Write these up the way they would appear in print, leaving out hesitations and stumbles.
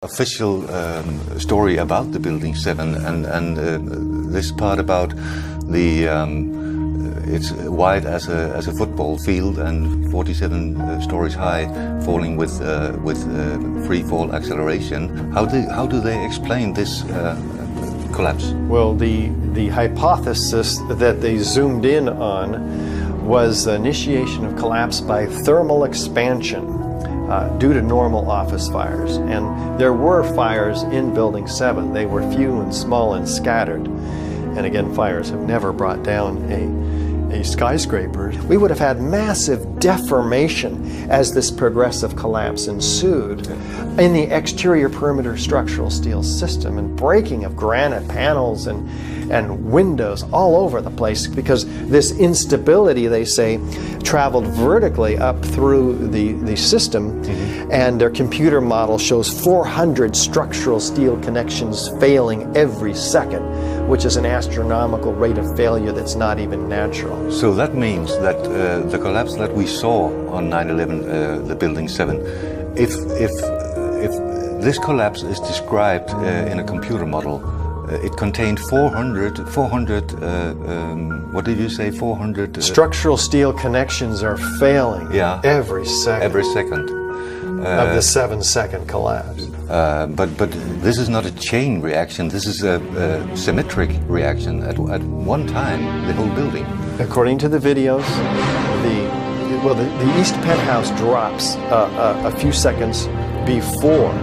official story about the Building 7 and this part about the it's wide as a football field and 47 stories high, falling with free fall acceleration. How do they explain this collapse? Well, the hypothesis that they zoomed in on was the initiation of collapse by thermal expansion due to normal office fires. And there were fires in Building 7. They were few and small and scattered. And again, fires have never brought down a skyscraper. We would have had massive deformation as this progressive collapse ensued in the exterior perimeter structural steel system, and breaking of granite panels and windows all over the place, because this instability, they say, traveled vertically up through the system. And their computer model shows 400 structural steel connections failing every second, which is an astronomical rate of failure that's not even natural. So that means that the collapse that we saw on 9/11, the Building 7, if this collapse is described in a computer model, it contained 400, what did you say, 400? Structural steel connections are failing every second. Every second. Of the 7-second collapse. But this is not a chain reaction, this is a symmetric reaction. At one time, the whole building. According to the videos, the east penthouse drops a few seconds before,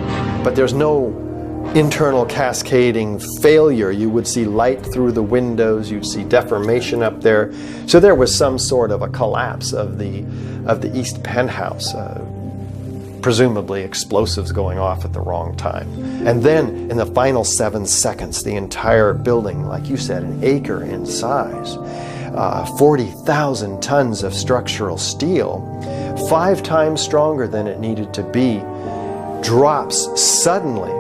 but there's no internal cascading failure. You would see light through the windows, you'd see deformation up there. So there was some sort of a collapse of the east penthouse. Presumably explosives going off at the wrong time. And then in the final 7 seconds, the entire building, like you said, an acre in size, 40,000 tons of structural steel, 5 times stronger than it needed to be, drops suddenly,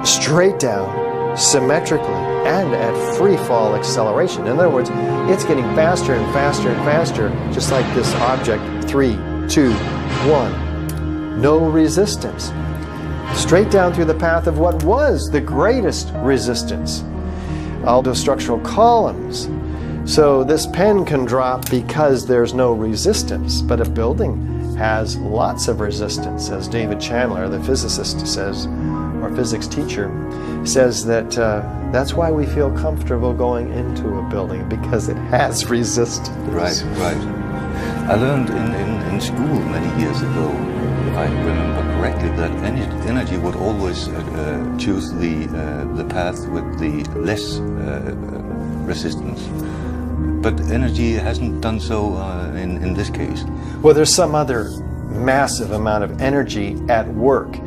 straight down, symmetrically, and at free fall acceleration. In other words, it's getting faster and faster and faster, just like this object. 3, 2, 1. No resistance. Straight down through the path of what was the greatest resistance. All those structural columns. So this pen can drop because there's no resistance, but a building has lots of resistance, as David Chandler, the physicist, says, or physics teacher, says that that's why we feel comfortable going into a building, because it has resistance. Right. I learned in school many years ago, if I remember correctly, that energy would always choose the path with the less resistance. But energy hasn't done so in this case. Well, there's some other massive amount of energy at work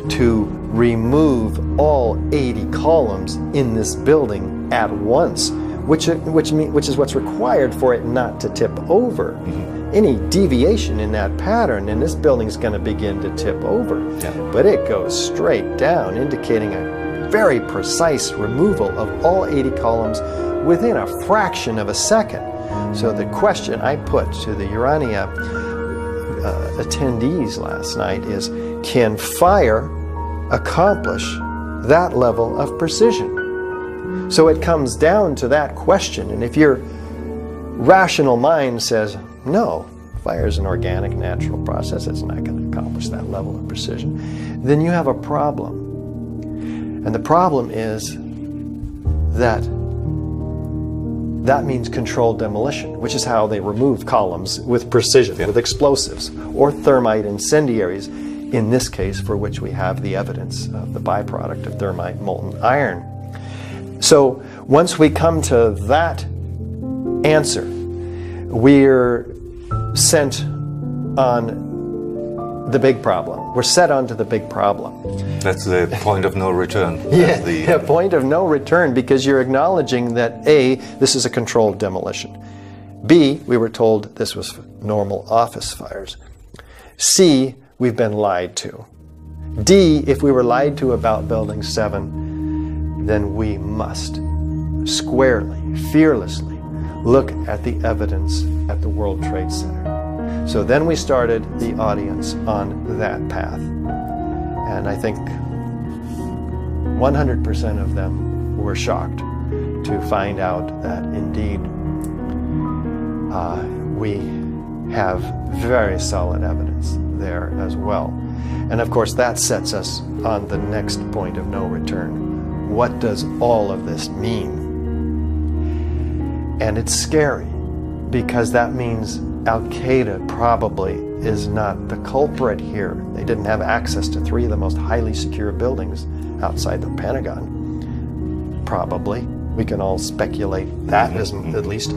to remove all 80 columns in this building at once, which is what's required for it not to tip over. Any deviation in that pattern, and this building's going to begin to tip over. But it goes straight down, indicating a very precise removal of all 80 columns within a fraction of a second. So the question I put to the Urania attendees last night is, can fire accomplish that level of precision? So it comes down to that question, and if your rational mind says, no, fire is an organic, natural process, it's not going to accomplish that level of precision, then you have a problem. And the problem is that means controlled demolition, which is how they remove columns with precision, with explosives, or thermite incendiaries, in this case, for which we have the evidence of the byproduct of thermite molten iron. So once we come to that answer, we're sent on the big problem. We're set onto the big problem. That's the point of no return. The point of no return, because you're acknowledging that A, this is a controlled demolition. B, we were told this was normal office fires. C, we've been lied to. D, if we were lied to about Building 7, then we must squarely, fearlessly look at the evidence at the World Trade Center. So then we started the audience on that path. And I think 100% of them were shocked to find out that indeed we have very solid evidence there as well. And of course that sets us on the next point of no return. What does all of this mean? And it's scary because that means Al-Qaeda probably is not the culprit here. They didn't have access to 3 of the most highly secure buildings outside the Pentagon. Probably. We can all speculate that at least.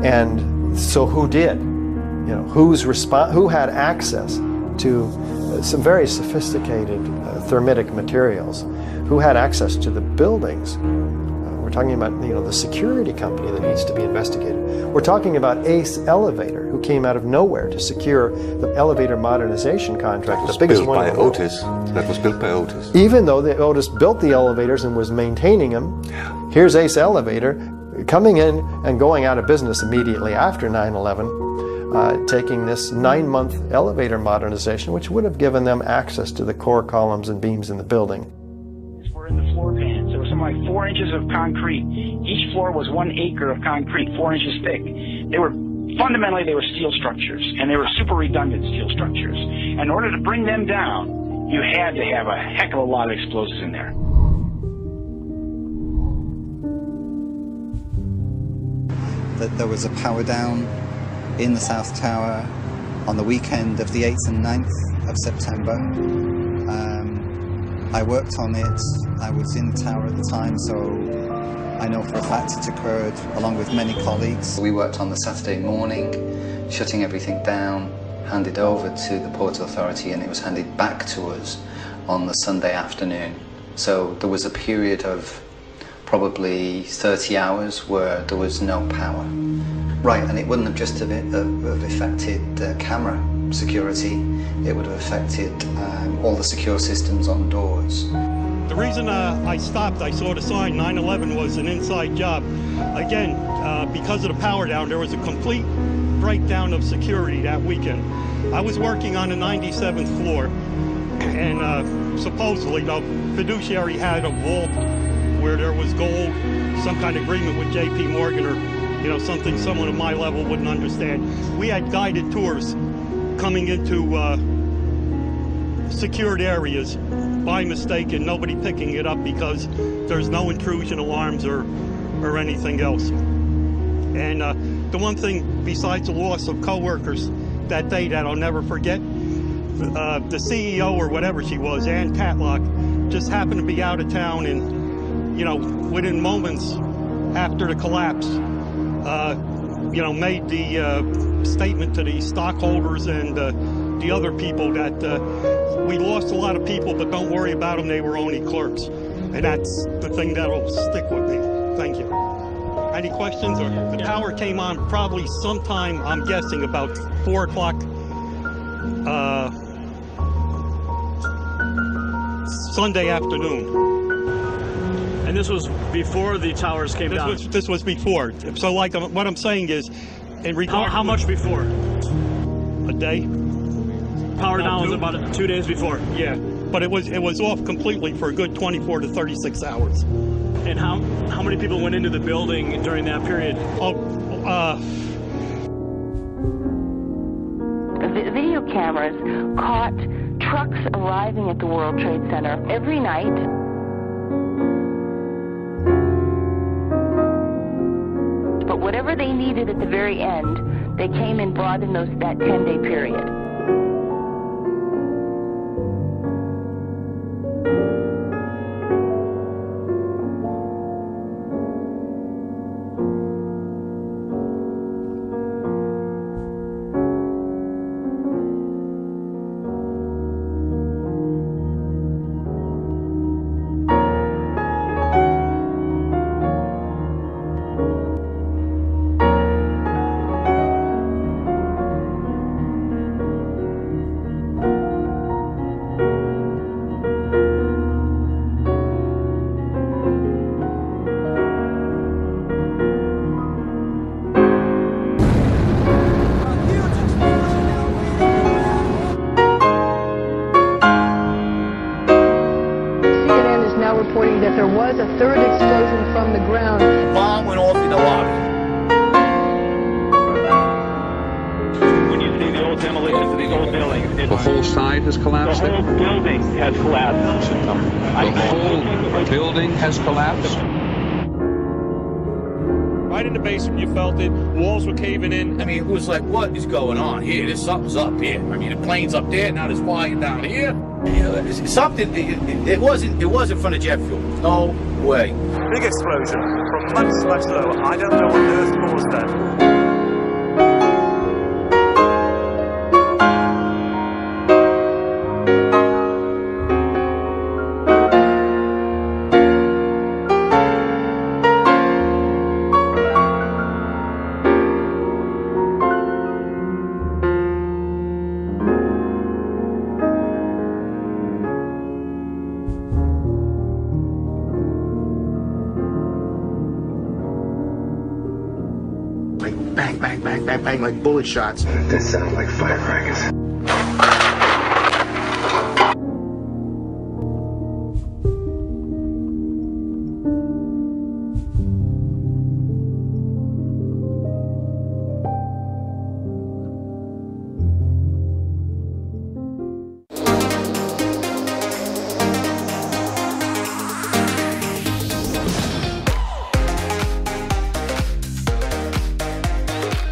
And so who did? You know, who had access to some very sophisticated thermitic materials? Who had access to the buildings? We're talking about, you know, the security company that needs to be investigated. We're talking about Ace Elevator, who came out of nowhere to secure the elevator modernization contract, the biggest one in the world. That was built by Otis. Even though Otis built the elevators and was maintaining them, here's Ace Elevator coming in and going out of business immediately after 9/11, taking this 9-month elevator modernization, which would have given them access to the core columns and beams in the building. We're in the floor pans. There was something like 4 inches of concrete. Each floor was 1 acre of concrete, 4 inches thick. Fundamentally, they were steel structures, and they were super redundant steel structures. In order to bring them down, you had to have a heck of a lot of explosives in there. That there was a power down in the South Tower on the weekend of the 8th and 9th of September. I worked on it. I was in the tower at the time, so I know for a fact it occurred along with many colleagues. We worked on the Saturday morning, shutting everything down, handed over to the Port Authority, and it was handed back to us on the Sunday afternoon. So there was a period of probably 30 hours where there was no power. Right, and it wouldn't have just have affected camera security, it would have affected all the secure systems on doors. The reason I stopped, I saw the sign 9/11 was an inside job. Again, because of the power down, there was a complete breakdown of security that weekend. I was working on the 97th floor, and supposedly the fiduciary had a vault where there was gold, some kind of agreement with J.P. Morgan or, you know, something someone of my level wouldn't understand. We had guided tours coming into secured areas by mistake and nobody picking it up because there's no intrusion alarms or anything else. And the one thing besides the loss of coworkers that day that I'll never forget, the CEO or whatever she was, Ann Tatlock, just happened to be out of town, and you know, within moments after the collapse, you know, made the statement to the stockholders and the other people that we lost a lot of people, but don't worry about them, they were only clerks. And that's the thing that'll stick with me. Thank you. Any questions? Or the tower came on probably sometime, I'm guessing, about 4 o'clock Sunday afternoon. And this was before the towers came down? This was before. So like what I'm saying is, in regard how much before? A day. Power down was about 2 days before. Yeah, but it was off completely for a good 24 to 36 hours. And how many people went into the building during that period? Video cameras caught trucks arriving at the World Trade Center every night. But whatever they needed at the very end, they came and brought in that 10-day period. that there was a third explosion from the ground. The bomb went off in the lobby. When you see the old demolitions of these old buildings, the whole side has collapsed. The whole building has collapsed. The whole building has collapsed. Right in the basement, you felt it. Walls were caving in. I mean, it was like, what is going on here? There's something's up here. I mean, the plane's up there, now there's fire down here. You know, something. It wasn't from the jet fuel. No way. Big explosion from much lower. I don't know what on earth caused that. Bang, bang, bang, bang, bang, like bullet shots. That sounds like firecrackers.